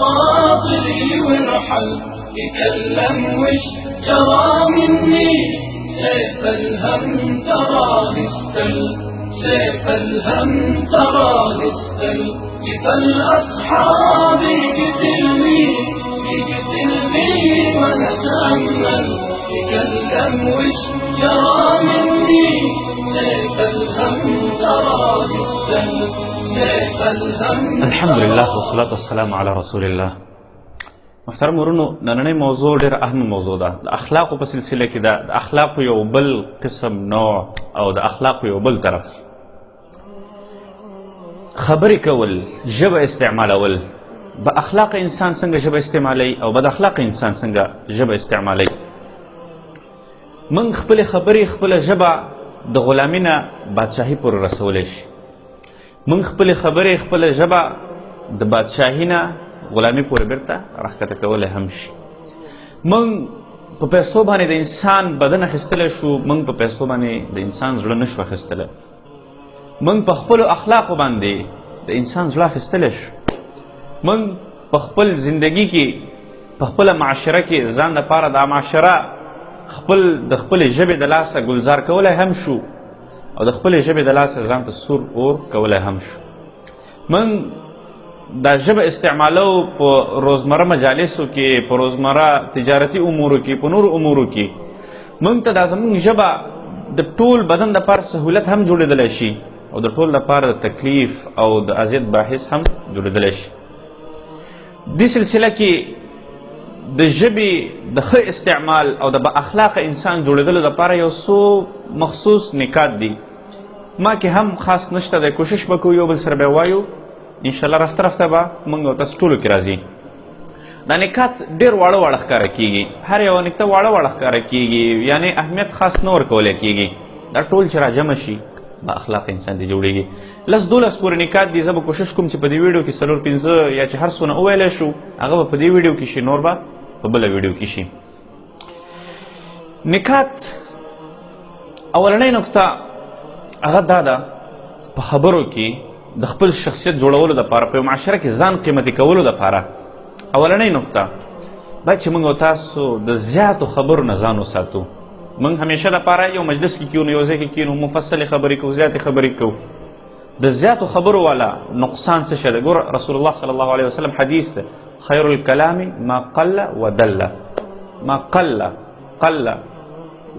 خاطري وارحل تكلم وش جرى مني سيف الهم تراه استل سيف الهم تراه استل فالأصحاب يقتلني ونتأمل تكلم وش جرى مني سيف الهم تراه استل سيف الهم. الحمد لله والصلاة والسلام على رسول الله. محترم ورونو نننۍ موضوع ډېر اهم موضوع ده. د اخلاقو په سلسله کې ده. د اخلاقو یو بل قسم نوع او د اخلاقو یو بل طرف خبرې کول، ژبه استعمالول. با اخلاق انسان څنګه ژبه استعمالوي او بد اخلاق انسان څنګه ژبه استعمالوي. من خپل خبرې خپل ژبه د غلامي نه بادشاهي پورې رسولی شي. من خپل خبرې خپل ژبه د بادشاهي نه غلامي پورې بیرته راښکته کولی هم شي. من په پیسو باندې د انسان بدن اخیستلی شو، من په پیسو باندې د انسان زړه نشو اخیستلی. من په خپلو اخلاقو باندې د انسان زړه اخیستلی شو. من په خپل زندگی کې په خپله معاشره کې ځان دپاره دا معاشره د خپلې ژبې د لاسه ګلزار کولی هم شو او د خپلې ژبې د لاسه ځان ته سور اور کولی هم شو. من دا ژبه استعمالو په روزمره مجالسو کې، په روزمره تجارتي امورو کې، په نورو امورو کې. موږ ته دا زموږ ژبه د ټول بدن دپاره سهولت هم جوړېدلی شي او د ټول دپاره د تکلیف او د اذیت باعث هم جوړېدلی شي. دې سلسله کې د ژبې د ښه استعمال او د با اخلاقه انسان جوړېدلو دپاره یو څو مخصوص نکات دي. ما کې هم خاص نشته دی، کوشش به کوو یو بل سره به وایو انشاءالله. رفته رفته به موږ او تاسو ټولو کې راځي. دا نکات ډېر واړه واړه ښکاره کېږي، هر یوه نکته واړه واړه ښکاره کېږي، یعنې اهمیت خاص نه ورکولی کېږي. دا ټول چې راجمع شي با اخلاق انسان دی جوړېږي. 10-12 پورې نکات دي. زه به کوشش کوم چې په دې ویډیو کې 4-5 یا چې هر څونه وویلی شو هغه به په دې ویډیو کې شي، نور به په بله ویډیو کې شي. نکات اولنۍ نکته هغه دا ده، په خبرو کې د خپل شخصیت جوړولو دپاره، په یو معاشره کې ځان قیمتي کولو دپاره اولنۍ نکته باید چې موږ او تاسو د زیاتو خبرو نه ځان وساتو. موږ همیشه دپاره یو مجلس کې کیو، یو ځای کې کینو، مفصلې خبرې کوو، زیاتې خبرې کوو. د زیاتو خبرو والا نقصان څه شی دی؟ ګوره رسول الله صلی الله علیه وسلم حدیث دی، خیر الکلام ما قل ودل. ما قل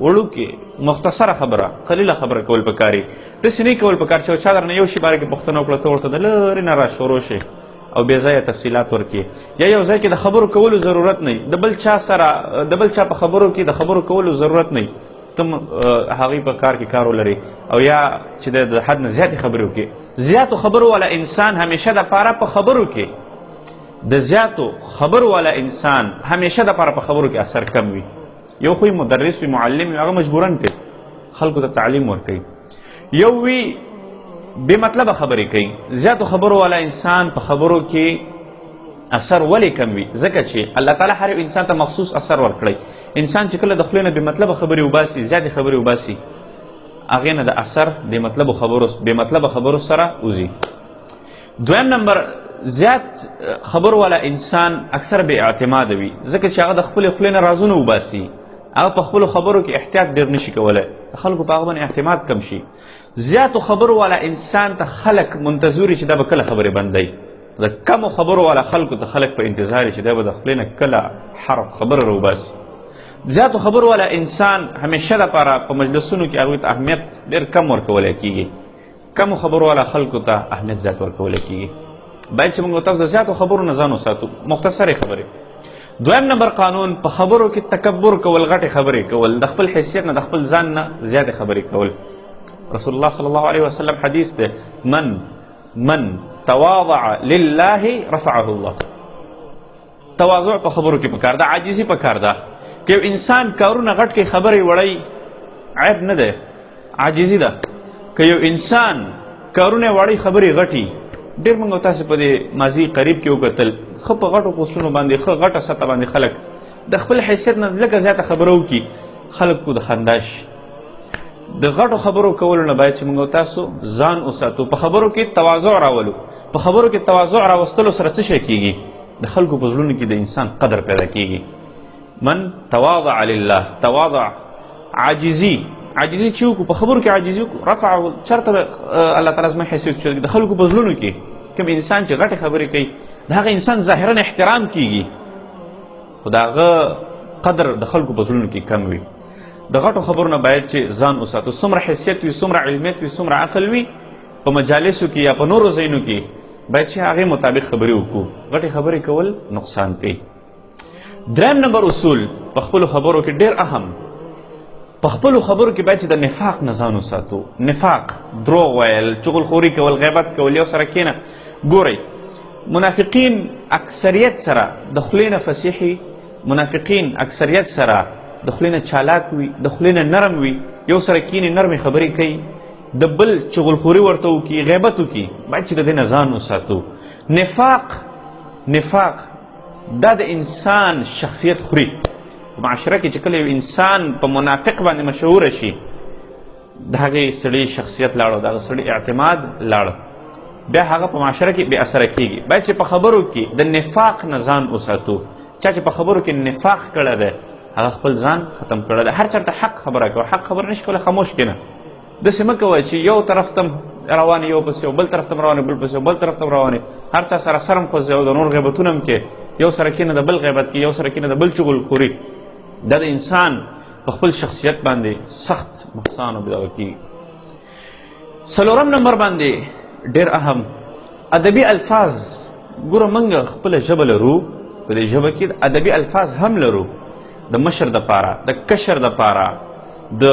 وړوکې مختصره خبره، قلیله خبره کول پکاري. داسې نه کول پکار چې چا درنه یو شي باره کې پوښتنه وکړه، ته ورته د لرې نه را شروع شي او بې ځایه تفصیلات ورکړي، یا یو ځای کې د خبرو کولو ضرورت نه وي، د بل چا سره د بل چا په خبرو کې د خبرو کولو ضرورت نه وي، ته هغوی په کار کې کار ولري، او یا چې د حد نه زیاتې خبرې وکړي. زیاتو خبرو والا انسان همیشه دپاره په خبرو کې د زیاتو خبرو والا انسان همیشه دپاره په خبرو کې اثر کم وي. یو خو مدرس وي، معلم وي، هغه مجبورن کوي خلکو ته تعلیم ورکوي. یو وي بې مطلبه خبرې کوي. زیاتو خبرو والا انسان په خبرو کې اثر ولې کم وي؟ ځکه چې الله تعالی هر یو انسان ته مخصوص اثر ورکړی. انسان چې کله د خولې نه بې مطلبه خبرې وباسي، زیاتې خبرې وباسي، هغې نه د اثر د بې مطلبه خبرو سره وځي. دویم نمبر، زیات خبر والا انسان اکثر بې اعتماده وي، ځکه چې هغه د خپلې خولې نه رازونه وباسي، هغه په خپلو خبرو کې احتیاط ډېر نشي کولی، د خلکو په هغه باندې اعتماد کم شي. زیاتو خبرو والا انسان ته خلک منتظر وي چې دا به کله خبرې بندوي. د کمو خبرو والا خلکو ته خلک په انتظار وي چې دا به د خولې نه کله حرف خبره راوباسي. زیاتو خبرو والا انسان همیشه دپاره په مجلسونو کې هغوی ته اهمیت ډېر کم ورکولی کېږي. کمو خبرو والا خلکو ته اهمیت زیات ورکولی کېږي. باید چې موږ تاسو د زیاتو خبرو نه ځان وساتو. مختصرې خبرې. دویم نمبر قانون، په خبرو کې تکبر کول، غټې خبرې کول، د خپل حیثیت نه د خپل ځان نه زیاتې خبرې کول. رسول الله صلی الله علیه وسلم حدیث دی، من تواضع لله رفعه الله. تواضع په خبرو کې پکار ده، عاجزي پکار ده. که یو انسان کارونه غټ کې خبرې وړی، عیب نه دی، عاجزي ده. که یو انسان کارونه وړی خبرې غټي، ډېر موږ تاسو په دې ماضي قریب کې وکتل، ښه په غټو پوسټونو باندې، ښه غټه سطح باندې خلک د خپل حیثیت نه لږه زیاته خبره وکړي، خلکو د خندا شي. د غټو خبرو کولو نه باید چې موږ تاسو ځان وساتو. په خبرو کې تواضع راولو. په خبرو کې تواضع راوستلو سره څه شی کېږي؟ د خلکو په زړونو کې د انسان قدر پیدا کیږي. من تواضع لله، تواضع عاجزي چې وکړو په خبرو کې عاجزي وکړو، رفعه چېرته الله تعالی زما حیثیت اوچت د خلکو په زړونو کې کوم انسان چې غټې خبرې کوي د هغه انسان ظاهرا احترام کیږي خو د هغه قدر د خلکو په زړونو کې کم وي. د غټو خبرو نه باید چې ځان وساتو، څومره حیثیت وي، څومره علمیت وي، څومره عقل وي، په مجالسو کې یا په نورو ځایونو کې باید چې هغې مطابق خبرې وکړو. غټې خبرې کول نقصان کوي. دریم نمبر اصول په خپلو خبرو کې ډېر اهم، په خپلو خبرو کې باید چې د نفاق نه ځان وساتو. نفاق، دروغ ویل، چغلخوري کول، غیبت کول. یو سره کښېنه ګورئ منافقین اکثریت سره د خولې نه فصیحي، منافقین اکثریت سره د خولې نه چالاک وي، د خولې نه نرم وي، یو سره کینې نرمې خبرې کوي، د بل چغلخوري ورته وکړي، غیبت وکړي. باید چې د دې نه ځان وساتو. نفاق دا د انسان شخصیت خوري. په معاشره کې چې کله یو انسان په منافق باندې مشهوره شي د هغې سړي شخصیت لاړو، د هغه سړي اعتماد لاړو، بیا هغه په معاشره کې بې اثره کیږي. باید چې په خبرو کې د نفاق نه ځان وساتو. چا چې په خبرو کې نفاق کړی دی هغه خپل ځان ختم کړی دی. هر چېرته حق خبره کوه، حق خبره نشي کولی، خاموش کښېنه. داسې مه کوه چې یو طرف ته روانې یو پسې او بل طرف ته روانې بل پسې او بل طرف ته روانې، هر چا سره سرم خوځوي او د نور غیبتونه هم کې، یو سره کښېنه د بل غیبت کې، یو سره کښېنه د بل چغلخوري. دا د انسان په خپل شخصیت باندې سخت نقصان او دغه کېږي. څلورم نمبر باندې ډېر اهم ادبي الفاظ. ګوره موږ خپله ژبه لرو، په دې ژبه کې ادبي الفاظ هم لرو، د مشر دپاره، د کشر دپاره، د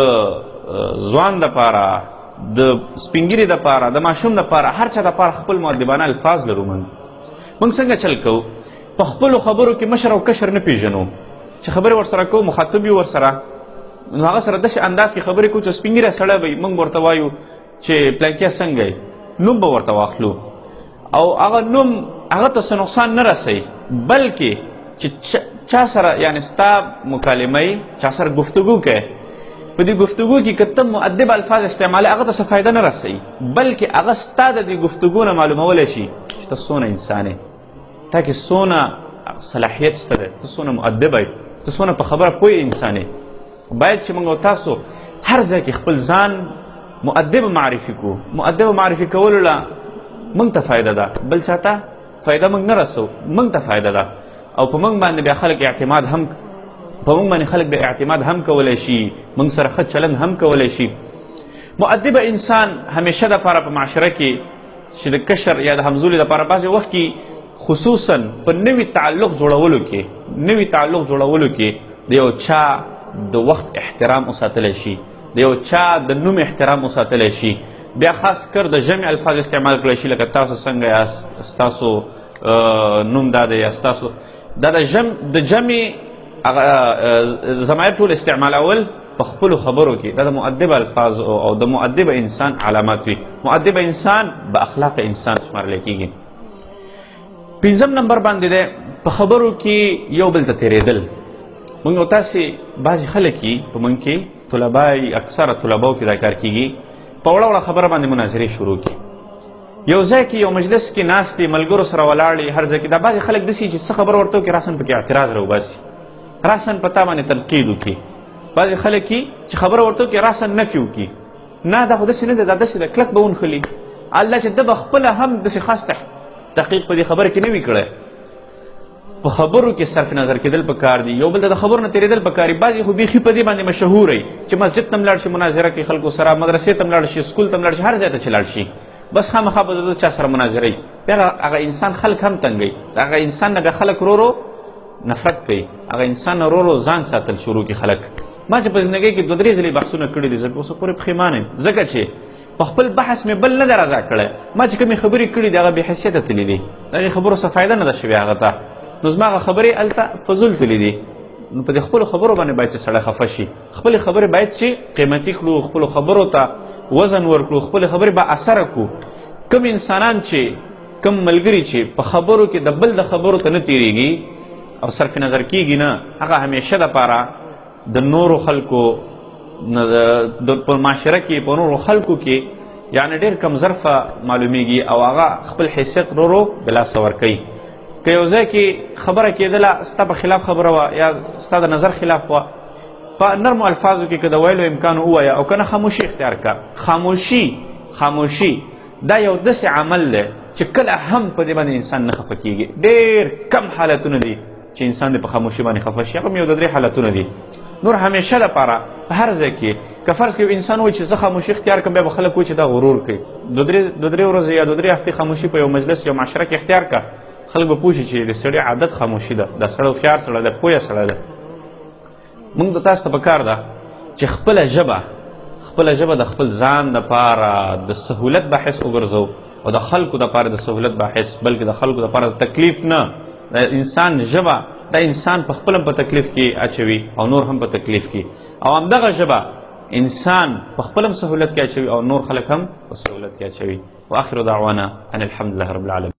ځوان دپاره، د سپین ږیري دپاره، د ماشوم دپاره، هر چا دپاره خپل مؤدبانه الفاظ لرو. موږ څنګه چل کوو؟ په خپلو خبرو کې مشر او کشر نه پېژنو، چې خبرې ورسره کوو مخاطب یو ورسره، نو هغه سره داسې انداز کې خبرې کوو چې سپین ږیری سړی به موږ ورته وایو چې پلانکیه څنګه یې، نوم به ورته واخلو او هغه نوم هغه ته څه نقصان نه رسوي، بلکې چې چا سره یعنې ستا مکالمه یې چا سره گفتگو کوي، په دې گفتگو کې که ته مؤدب الفاظ استعمالوي هغه ته څه فایده نه رسوي، بلکې هغه ستا د دې گفتگو نه معلومولی شي چې ته څونه انسان یې، تا کې څونه صلاحیت شته دی، ته څونه مؤدبه یې، ته څونه په خبره پوه انسان یې. باید چې موږ او تاسو هر ځای کې خپل ځان مؤدب معرفي کړو. مؤدب معرفي کولو له موږ ته فایده ده، بل چا ته فایده موږ نه رسو، موږ ته فایده ده او په موږ باندې بیا خلک اعتماد هم په موږ باندې خلک بیا اعتماد هم کولی شي، موږ سره ښه چلند هم کولی شي. مؤدب انسان همیشه دپاره په معاشره کې چې د کشر یا د همزولي دپاره بعضې وخت کې خصوصا په نوي تعلق جوړولو کې د یو چا د وخت احترام وساتلی شي، د یو چا د نوم احترام وساتلی شي، بیا خاص کر د جمع الفاظ استعمال کړی شي، لکه تاسو څنګه یاست، ستاسو نوم دا دی یا ستاسو دا د جمع ضمایر ټول استعمالول په خپلو خبرو کې دا د مؤدب الفاظ او د مؤدب انسان علامات وي. مؤدب انسان با اخلاق انسان شمارلی کېږي. پنځم نمبر باندې دی په خبرو کې یو بل ته تېرېدل. موږ او تاسې بعضې خلک یي په موږ کې طلبا اکثره طلباو کې دا کار کېږي، په وړه وړه خبره باندې مناظرې شروع کړي، یو ځای کې یو مجلس کې ناست دي، ملګرو سره ولاړ هر ځای کې. دا بعضې خلک داسې چې څه خبره ورته وکړي راسن پکې اعتراض راوباسي، راسن په تا باندې تنقید وکړي. بعضې خلک یي چې خبره ورته وکړي راسن نفي وکړي، نه دا خو داسې نه دی، دا داسې ده، کلک به ونښلي. الله چې ده به خپله هم داسې خاص تحقیق په دې خبره کې نه وي کړی. په خبرو کې صرف نظر کېدل پکار دي، یو بل ته د خبرو نه تېرېدل پکار دي. بعضې خو بیخي په دې باندې مشهور وي چې مسجد ته هم لاړ شي مناظره کوي خلکو سره، مدرسې ته هم لاړ شي، سکول ته هم لاړ شي، هر ځای ته چې لاړ شي بس خامخا به د چا سره مناظره وي. بیا هغه انسان خلک هم تنګوي، هغه انسان نه بیا خلک ورو نفرت کوي، هغه انسان نه ورو ځان ساتل شروع کړي خلک. ما چې په زندګۍ کې 2-3 ځلې بحثونه کړي دي، زه اوس پورې پښیمانه یم، ځکه چې په خپل بحث مې بل نه دی رضا کړی. ما چې کومې خبرې کړي دي هغه بې حیثیته تللي دي، د هغې خبرو څه فایده نه ده شوې هغه ته، نو زما هغه خبرې هلته فضول تللي دي. نو په دې خپلو خبرو باندې باید چې سړی خفه شي، خپلې خبرې باید چې قیمتي کړو، خپلو خبرو ته وزن ورکړو، خپلې خبرې با اثره کړو. کم انسانان چې کم ملګري چې په خبرو کې د بل د خبرو ته نه تېرېږي او صرف نظر کېږي نه، هغه همیشه دپاره د نورو خلکو په معاشره کې په نورو خلکو کې یعنې ډېر کم ظرفه معلومیږي او هغه خپل حیثیت ورو بلاسه ورکوي. که یو ځای کې خبره کېدله ستا په خلاف خبره وه یا ستا د نظر خلاف وه، په نرمو الفاظو کې که د ویلو امکان ووایه او که نه خاموشي اختیار کړه. خاموشي دا یو داسې عمل دی چې کله هم په دې باندې انسان نه خفه کېږي. ډېر کم حالتونه دي چې انسان دې په خاموشي باندې خفه شي، هغه یو د 3 حالتونه دي. نور همیشه دپاره په هر ځای کې که فرض کړي انسان وایي چې زه خاموشي اختیار کړم، بیا به خلک وایي چې دا غرور کوي. 2-3 ورځې یا 2-3 هفتې خاموشي په یو مجلس یو معاشره کې اختیار کړه، خلک به پوه شي چې د سړي عادت خاموشي ده، دا سړی هوښیار سړی ده، پویه سړی ده. موږ ته تاسو ته پکار ده چې خپله ژبه د خپل ځان دپاره د سهولت باحث وګرځو او د خلکو دپاره د سهولت باحث، بلکې د خلکو دپاره د تکلیف نه. د انسان ژبه دا انسان په خپل هم په تکلیف کې اچوي او نور هم په تکلیف کې، او همدغه ژبه انسان په خپل هم سهولت کې اچوي او نور خلک هم په سهولت کې اچوي. واخر دعوانا ان الحمد لله رب العالمين.